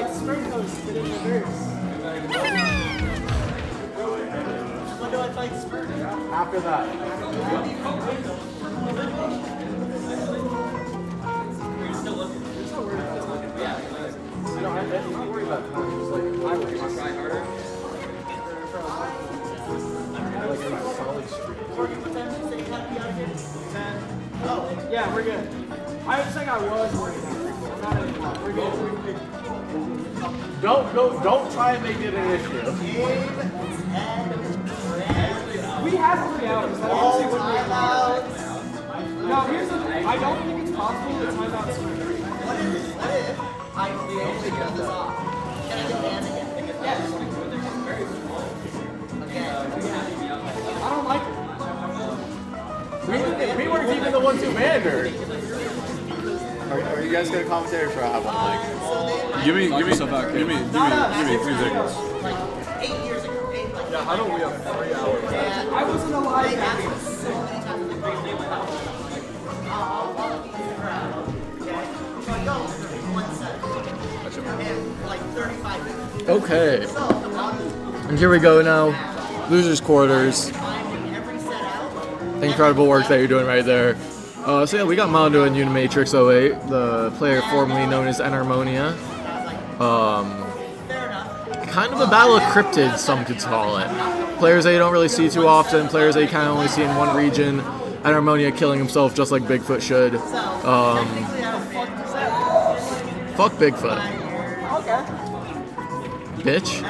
like Spring Coast, but in reverse. When do I fight Spring? After that. I'm not worried about time. Just like, I would try harder. Like a solid streak. What time did you say you had to be out here? 10. Oh, yeah, we're good. I was like I was worried about it. I'm not anymore. We're good. Don't try and make it an issue. We have 3 hours. That obviously wouldn't be allowed. No, here's the thing. I don't think it's possible to time out Spring. What if I actually cut this off? Can I get banned again? Yes. I don't like it. We weren't even the ones who banned her. Are you guys gonna commentate or should I have one? Give me 2 seconds. Like 8 years ago. Yeah, how don't we have 3 hours? I wasn't alive then. So many times in the break, they went, I'll follow you around. Okay? So I go through one set. And like 35 minutes. Okay. So And here we go now. Losers quarters. finding every set out. Incredible work that you're doing right there. So yeah, we got Mando in Unimatrix 08, the player formerly known as Enharmonia. Kind of a battle of cryptids, some could call it. Players that you don't really see too often, players that you kind of only see in one region. Enharmonia killing himself just like Bigfoot should. Fuck Bigfoot. Okay. Bitch.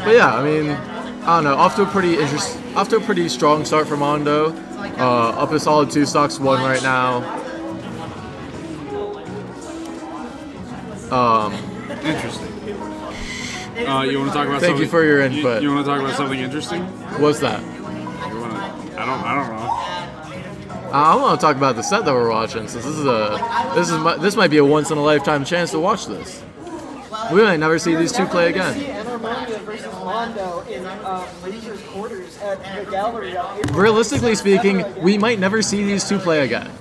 But yeah, I mean, I don't know. Off to a pretty strong start for Mando. Up a solid 2 stocks, 1 right now. Interesting. You want to talk about something? Thank you for your input. You want to talk about something interesting? What's that? I don't know. I want to talk about the set that we're watching, since this might be a once in a lifetime chance to watch this. We might never see these two play See again. Enharmonia versus Mando in Losers Quarters at the gallery out here. Realistically speaking, we might never see these two play again.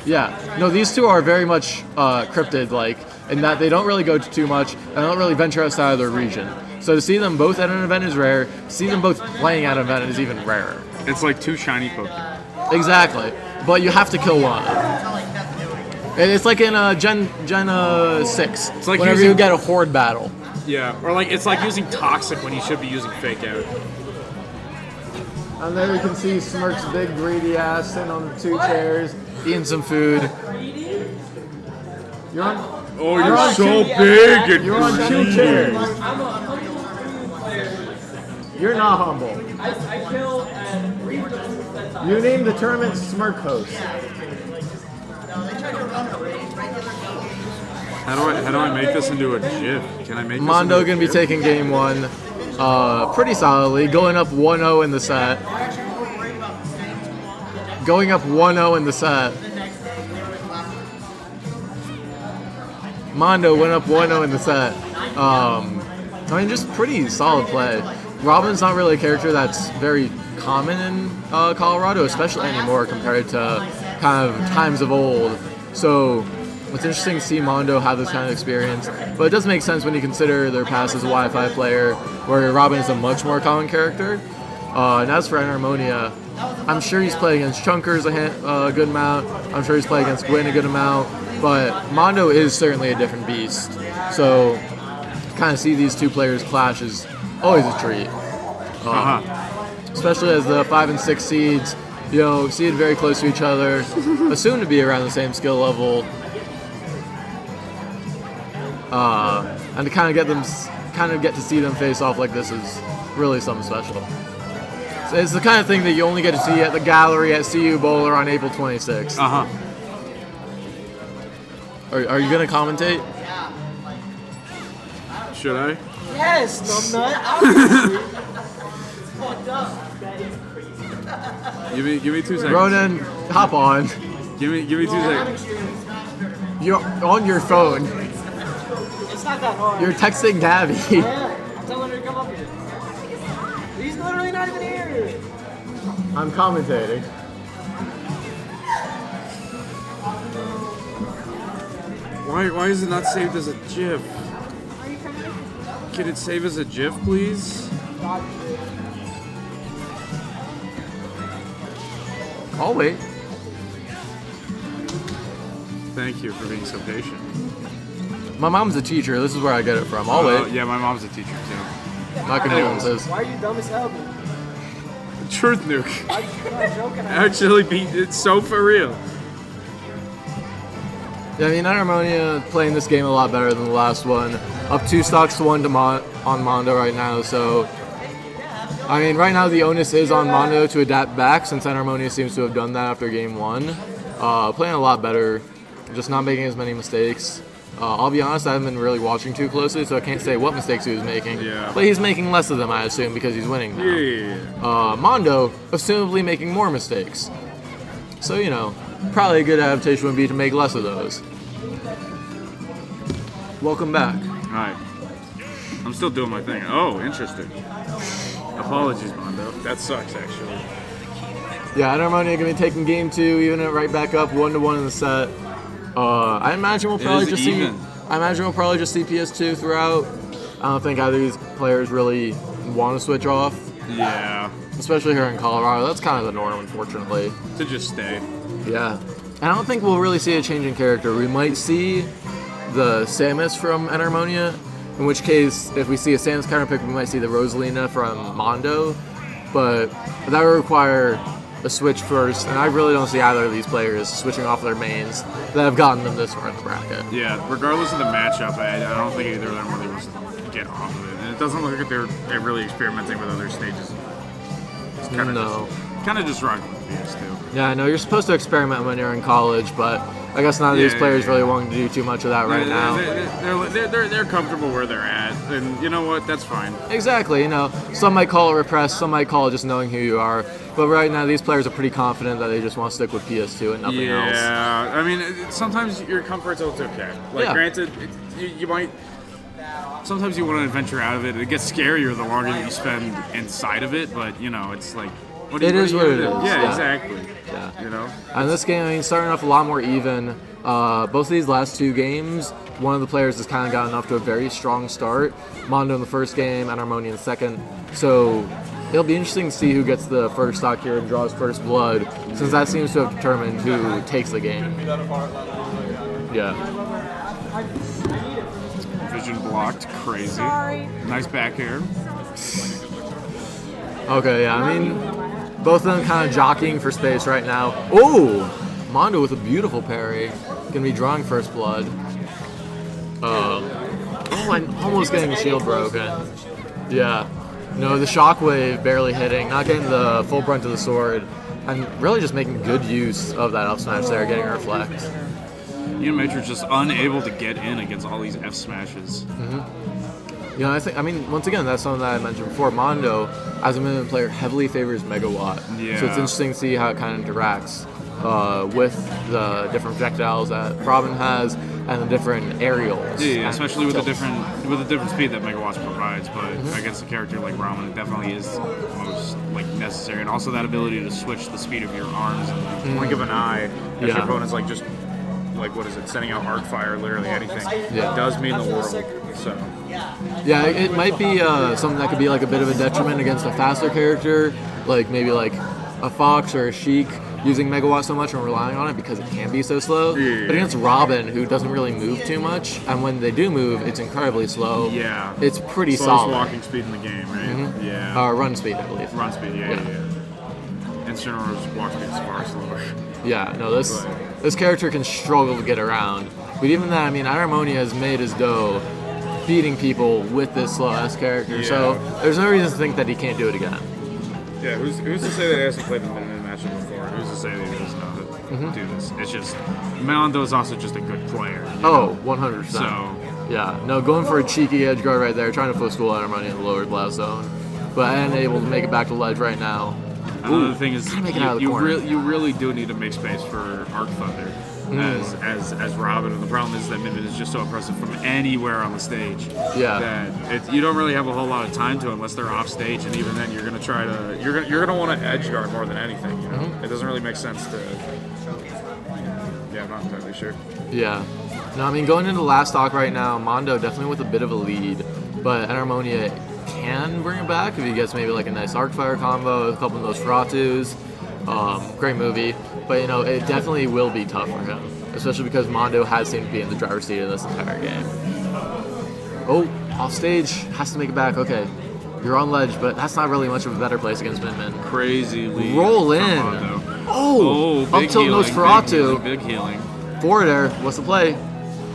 Yeah, no, these two are very much cryptid-like in that they don't really go too much and they don't really venture outside of their region. So to see them both at an event is rare. To see them both playing at an event is even rarer. It's like 2 shiny Pokemon. Exactly, but you have to kill one. It's like in Gen 6. It's like whenever using- you get a horde battle. Yeah, or like it's like using Toxic when you should be using Fake Out. And there you can see Smirk's big greedy ass sitting on the 2 chairs, eating some food. You're on. Oh, You're you're on so two- big and You're on 2 chairs. You're not humble. I kill and You named the tournament Smirk host. How do I make this into a GIF? Can I make this Mando into a gonna be GIF? taking game 1 pretty solidly, going up 1-0 in the set. Going up 1-0 in the set. Mando went up 1-0 in the set. I mean, just pretty solid play. Robin's not really a character that's very common in Colorado, especially anymore compared to kind of times of old. So it's interesting to see Mando have this kind of experience. But it does make sense when you consider their past as a Wi-Fi player, where Robin is a much more common character. And as for Enharmonia, I'm sure he's played against Chunkers a good amount. I'm sure he's played against Gwyn a good amount. But Mando is certainly a different beast. So kind of see these two players clash is always a treat. Especially as the 5 and 6 seeds, seed very close to each other, assumed to be around the same skill level. And to kind of get to see them face off like this is really something special. So it's the kind of thing that you only get to see at the gallery at CU Bowler on April 26th. Are you gonna commentate? Should I? yes, numbnut. Obviously. Fucked up. That is crazy. Give me 2 seconds. Ronan, hop on. Give me 2 seconds. You're on your phone. It's not that hard. You're texting Gabby. Yeah, I'm telling her to come up here. He's literally not even here. I'm commentating. Why is it not saved as a GIF? Can it save as a GIF, please? I'll wait. Thank you for being so patient. My mom's a teacher. This is where I get it from. I'll wait. Yeah, my mom's a teacher too. My condolences. Why are you dumb as hell? Dude? Truth nuke. I'm not joking. Actually, it's so for real. Yeah, I mean, Harmonia playing this game a lot better than the last one. Up 2 stocks to 1 to on Mando right now, so... I mean, right now the onus is on Mando to adapt back, since Harmonia seems to have done that after game 1. Playing a lot better, just not making as many mistakes. I'll be honest, I haven't been really watching too closely, so I can't say what mistakes he was making. Yeah. But he's making less of them, I assume, because he's winning now. Yeah. Mando, assumably making more mistakes. So, you know, probably a good adaptation would be to make less of those. Welcome back. Alright. I'm still doing my thing. Oh, interesting. Apologies, Mando. That sucks, actually. Yeah, and Harmonia gonna be taking game 2, even it right back up 1-1 in the set. I imagine we'll probably just see. I imagine we'll probably just see PS2 throughout. I don't think either of these players really want to switch off. Yeah. Especially here in Colorado, that's kind of the norm, unfortunately. To just stay. Yeah, and I don't think we'll really see a change in character. We might see the Samus from Harmonia, in which case, if we see a Samus counter pick, we might see the Rosalina from Mando, but that would require a switch first, and I really don't see either of these players switching off their mains that have gotten them this far in the bracket. Yeah, regardless of the matchup, I don't think either of them really wants to get off of it. And it doesn't look like they're really experimenting with other stages. It's kind of just rocking with PS2. Yeah, I know you're supposed to experiment when you're in college, but I guess none of these players really want to do too much of that right now. They're comfortable where they're at, and you know what? That's fine. Exactly. You know, some might call it repressed, some might call it just knowing who you are. But right now, these players are pretty confident that they just want to stick with PS2 and nothing else. Yeah, I mean, sometimes your comfort zone's okay. Like, granted, you might. Sometimes you want to venture out of it. It gets scarier the longer that you spend inside of it, but you know, it's like. It is what it is. Yeah, exactly. Yeah. You know? And this game, I mean, starting off a lot more even. Both of these last 2 games, one of the players has kind of gotten off to a very strong start. Mondo in the first game and Harmonia in the second. So it'll be interesting to see who gets the first stock here and draws first blood, since that seems to have determined who takes the game. Yeah. Vision blocked. Crazy. Nice back air. Okay, yeah, I mean, both of them kind of jockeying for space right now. Oh! Mando with a beautiful parry. Gonna be drawing first blood. Oh, I'm almost getting the shield broken. Yeah. No, the shockwave barely hitting, not getting the full brunt of the sword, and really just making good use of that up smash there, getting a reflect. Unimatrix just unable to get in against all these F smashes. You know, I mean, once again, that's something that I mentioned before. Mondo, as a minimum player, heavily favors Megawatt. Yeah. So it's interesting to see how it kind of interacts with the different projectiles that Robin has and the different aerials. Yeah, especially with the different speed that Megawatt provides. But against a character like Robin, it definitely is most necessary, and also that ability to switch the speed of your arms and blink of an eye as your opponent's just what is it, sending out arc fire, literally anything. Yeah. It does mean the world. So. Yeah, it might be something that could be like a bit of a detriment against a faster character, like maybe like a Fox or a Sheik using Megawatt so much and relying on it because it can be so slow. Yeah. But against Robin, who doesn't really move too much, and when they do move, it's incredibly slow. Yeah. It's pretty Slowest solid. walking speed in the game, right? Yeah. Run speed, I believe. Run speed, yeah. And Sonora's walk speed is far slower. Yeah, no, this character can struggle to get around. But even that, I mean, Harmonia has made his dough beating people with this slow-ass character, so there's no reason to think that he can't do it again. Yeah, who's to say that he hasn't played the minute matchup before? Who's to say that he doesn't know how to do this? It's just, Mando's also just a good player. Oh, 100%. So, yeah, no, going for a cheeky edge guard right there, trying to footstool Harmonia in the lower blast zone, but unable to make it back to ledge right now. Another thing is, you really do need to make space for Arc Thunder as Robin, and the problem is that Minion is just so impressive from anywhere on the stage. Yeah. That you don't really have a whole lot of time to unless they're off stage, and even then you're gonna try to you're gonna want to edge guard more than anything. You know, it doesn't really make sense to. Yeah, I'm not entirely sure. Yeah. No, I mean, going into the last stock right now, Mando definitely with a bit of a lead, but Enharmonia can bring it back if he gets maybe like a nice Arcfire combo, a couple of those Feratus. Great movie, but you know, it definitely will be tough for him, especially because Mando has seemed to be in the driver's seat of this entire game. Oh, off stage, has to make it back. Okay, you're on ledge, but that's not really much of a better place against Min Min. Crazy lead. Roll from in. Mondo. Oh, big up tilt healing, Nosferatu. Big healing. Forward air, what's the play?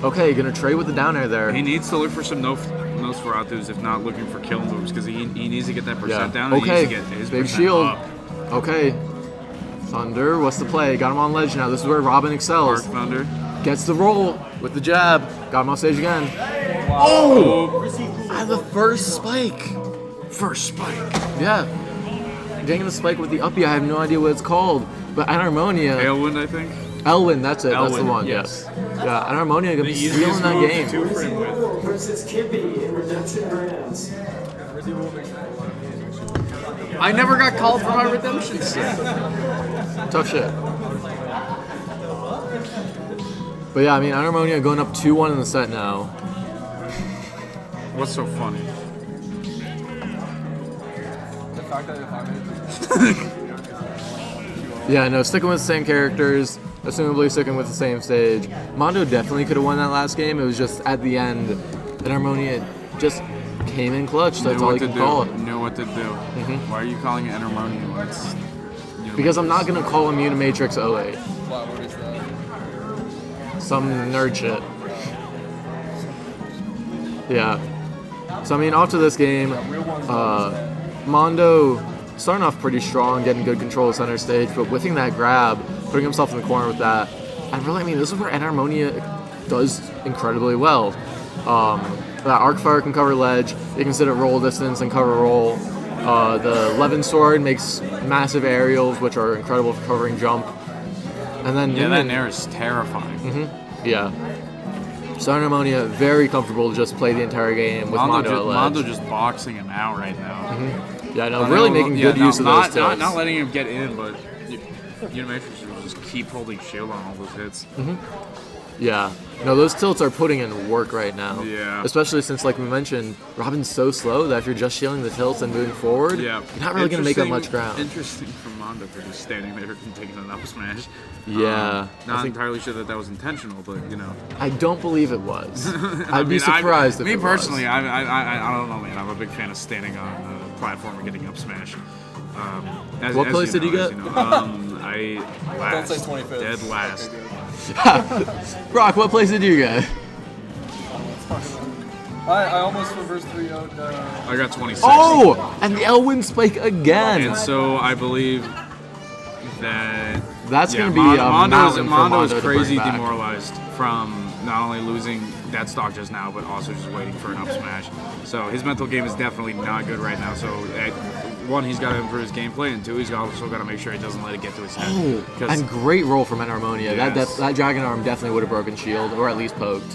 Okay, gonna trade with the down air there. He needs to look for some Nosferatus, if not looking for kill moves, because he needs to get that percent down. And Okay, he needs to get his big percent shield. up. Okay, Thunder, what's the play? Got him on ledge now. This is where Robin excels. Arc Thunder. Gets the roll with the jab. Got him off stage again. Oh! And the first spike. First spike. Yeah. Getting the spike with the uppy, I have no idea what it's called. But Enharmonia. Ailwind, I think. Elwin, that's it. That's the Elwin, one, yes. Yeah, Enharmonia gonna be stealing that game. Two-frame with. Versus Kippy in Redemption Brands. I never got called for my redemption set. Tough shit. But yeah, I mean, Enharmonia going up 2-1 in the set now. What's so funny? The fact that if I Yeah, no, sticking with the same characters, assumably sticking with the same stage. Mando definitely could have won that last game. It was just at the end, Enharmonia just came in clutch. That's all you can call it. Knew what to do. Why are you calling it Enharmonia when it's... Because I'm not going to call him Unimatrix 08. what is that? Some nerd shit. Yeah. So, I mean, off to this game, Mando starting off pretty strong, getting good control of center stage, but whiffing that grab, putting himself in the corner with that. And really, I mean, this is where Enharmonia does incredibly well. That Arcfire can cover ledge, it can sit at roll distance and cover roll. The Levin Sword makes massive aerials, which are incredible for covering jump. And then Yeah, that Nair is terrifying. yeah. So Enharmonia, very comfortable to just play the entire game with Mando at ledge. Mando just boxing him out right now. Yeah, no, really making good use of those tilts. Not letting him get in, but Unimatrix will just keep holding shield on all those hits. Yeah. No, those tilts are putting in work right now. Yeah. Especially since, like we mentioned, Robin's so slow that if you're just shielding the tilts and moving forward, Yeah, you're not really going to make up much ground. Interesting for Mando for just standing there and taking an up smash. Yeah. Not entirely sure that was intentional, but you know. I don't believe it was. I I'd be mean, surprised if me it personally, was. I don't know, man. I'm a big fan of standing on a platform and getting up smash. What place did you get? I last. Don't say 25th. Dead last. Brock, what place did you get? I almost reversed 3-0'd. I got 26. Oh! And the Elwin spike again! And so I believe that That's going to be Mondo is Mondo to crazy bring back. demoralized from not only losing that stock just now, but also just waiting for an up smash. So his mental game is definitely not good right now. So one, he's got to improve his gameplay, and two, he's also got to make sure he doesn't let it get to his head. Oh, 'Cause- and great roll from Enharmonia. Yes. That Dragon Arm definitely would have broken shield, or at least poked.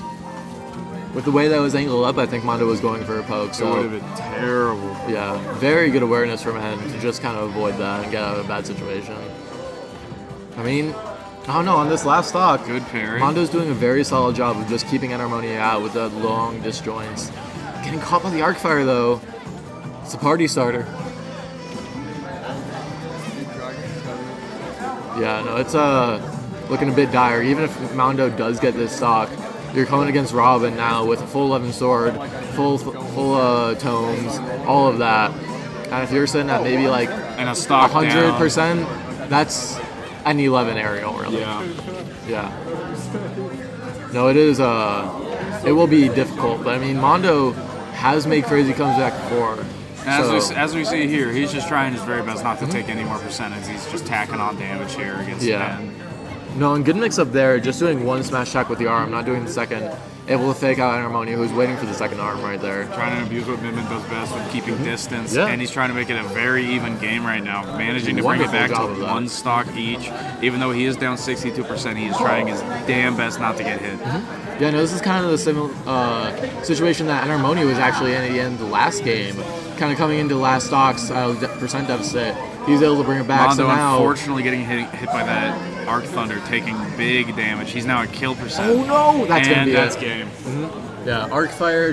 With the way that was angled up, I think Mando was going for a poke. it So would have been terrible. yeah, very good awareness from him to just kind of avoid that and get out of a bad situation. I mean, I don't know, on this last stock, Good parry. Mondo's doing a very solid job of just keeping Enharmonia out with the long disjoints. Getting caught by the Arcfire though, it's a party starter. Yeah, no, it's looking a bit dire. Even if Mando does get this stock, you're going against Robin now with a full 11 sword, full tomes, all of that. And if you're sitting at maybe like And a stock 100%, that's an 11 aerial, really. Yeah. Yeah. No, it is. It will be difficult, but I mean, Mando has made crazy comebacks before. As we see here, he's just trying his very best not to take any more percentage. He's just tacking on damage here against Ben. No, and good mix up there, just doing one smash attack with the arm, not doing the second. Able to fake out Enharmonia, who's waiting for the second arm right there. Trying to abuse what Min Min does best with keeping distance, Yeah. and he's trying to make it a very even game right now, managing to bring it Wonderful back job of to that. one stock each. Even though he is down 62%, he is trying his damn best not to get hit. Yeah, no, this is kind of the similar situation that Enharmonia was actually in at the end of the last game. Kind of coming into the last stock's percent deficit. He was able to bring it back, Mando so now... unfortunately getting hit by that Arc Thunder taking big damage. He's now at kill percent. Oh no, that's gonna and be that's it. game. Yeah, Arc Fire